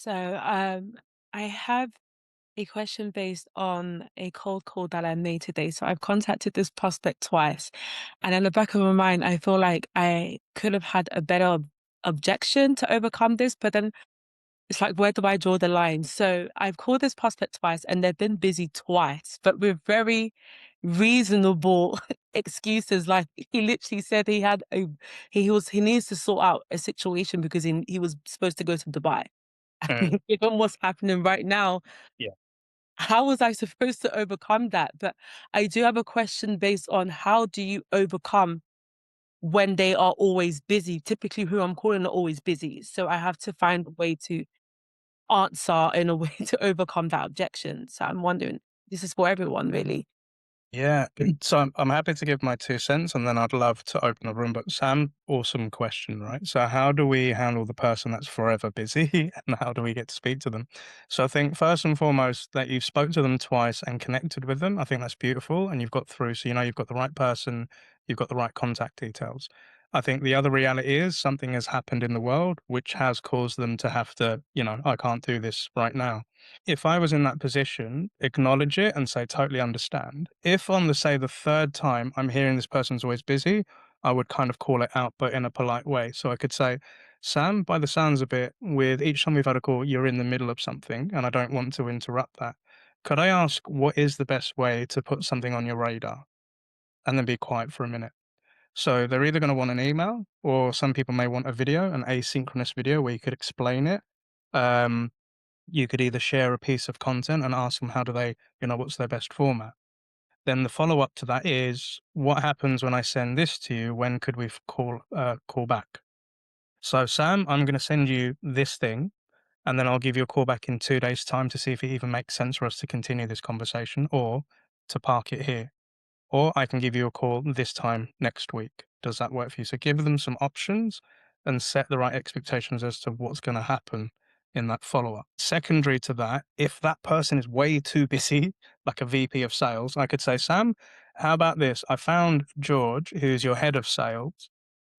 So, I have a question based on a cold call that I made today. So I've contacted this prospect twice, and in the back of my mind, I feel like I could have had a better objection to overcome this, but then it's like, where do I draw the line? So I've called this prospect twice, and they've been busy twice, but with very reasonable excuses. Like he literally said he needs to sort out a situation because he was supposed to go to Dubai. Mm, Given what's happening right now, yeah. how was I supposed to overcome that? But I do have a question based on how do you overcome when they are always busy? Typically, who I'm calling are always busy. So I have to find a way to answer in a way to overcome that objection. So I'm wondering, this is for everyone, really. Yeah. So I'm happy to give my 2 cents and then I'd love to open a room. But Sam, awesome question, right? So how do we handle the person that's forever busy and how do we get to speak to them? So I think first and foremost that you've spoke to them twice and connected with them. I think that's beautiful and you've got through. So you know you've got the right person, you've got the right contact details. I think the other reality is something has happened in the world which has caused them to have to, I can't do this right now. If I was in that position, acknowledge it and say, totally understand. If on the, say, the third time I'm hearing this person's always busy, I would kind of call it out, but in a polite way. So I could say, Sam, by the sounds of it, with each time we've had a call, you're in the middle of something and I don't want to interrupt that. Could I ask what is the best way to put something on your radar? And then be quiet for a minute. So they're either going to want an email or some people may want a video, an asynchronous video where you could explain it. Um, you could either share a piece of content and ask them how do they, what's their best format. Then the follow up to that is what happens when I send this to you? When could we call back? So Sam, I'm going to send you this thing, and then I'll give you a call back in 2 days' time to see if it even makes sense for us to continue this conversation or to park it here. Or I can give you a call this time next week. Does that work for you? So give them some options and set the right expectations as to what's going to happen in that follow up. Secondary to that, if that person is way too busy, like a VP of sales, I could say, Sam, how about this? I found George, who's your head of sales.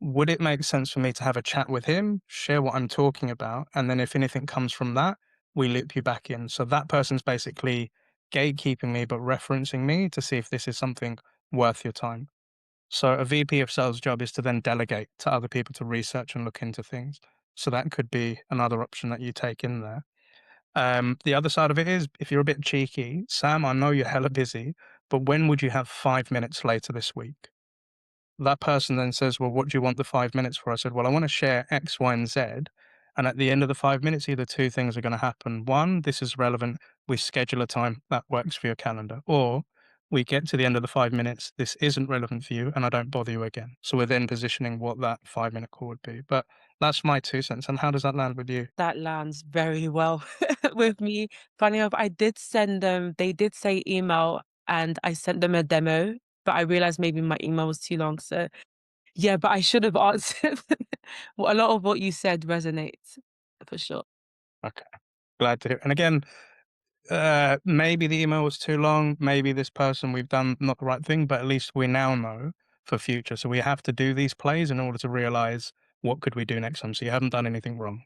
Would it make sense for me to have a chat with him, share what I'm talking about? And then if anything comes from that, we loop you back in. So that person's basically gatekeeping me, but referencing me to see if this is something worth your time. So a VP of sales job is to then delegate to other people to research and look into things. So that could be another option that you take in there. The other side of it is if you're a bit cheeky, Sam, I know you're hella busy, but when would you have 5 minutes later this week? That person then says, well, what do you want the 5 minutes for? I said, well, I want to share X, Y, and Z. And at the end of the 5 minutes, either two things are going to happen. One, this is relevant. We schedule a time that works for your calendar. Or we get to the end of the 5 minutes, this isn't relevant for you, and I don't bother you again. So we're then positioning what that 5 minute call would be. But that's my 2 cents. And how does that land with you? That lands very well with me. Funny enough, I did send them, they did say email and I sent them a demo, but I realized maybe my email was too long. So yeah, but I should have answered. Well, a lot of what you said resonates for sure. Okay. Glad to hear. And again, maybe the email was too long. Maybe this person, we've done not the right thing, but at least we now know for future. So we have to do these plays in order to realize what could we do next time. So you haven't done anything wrong.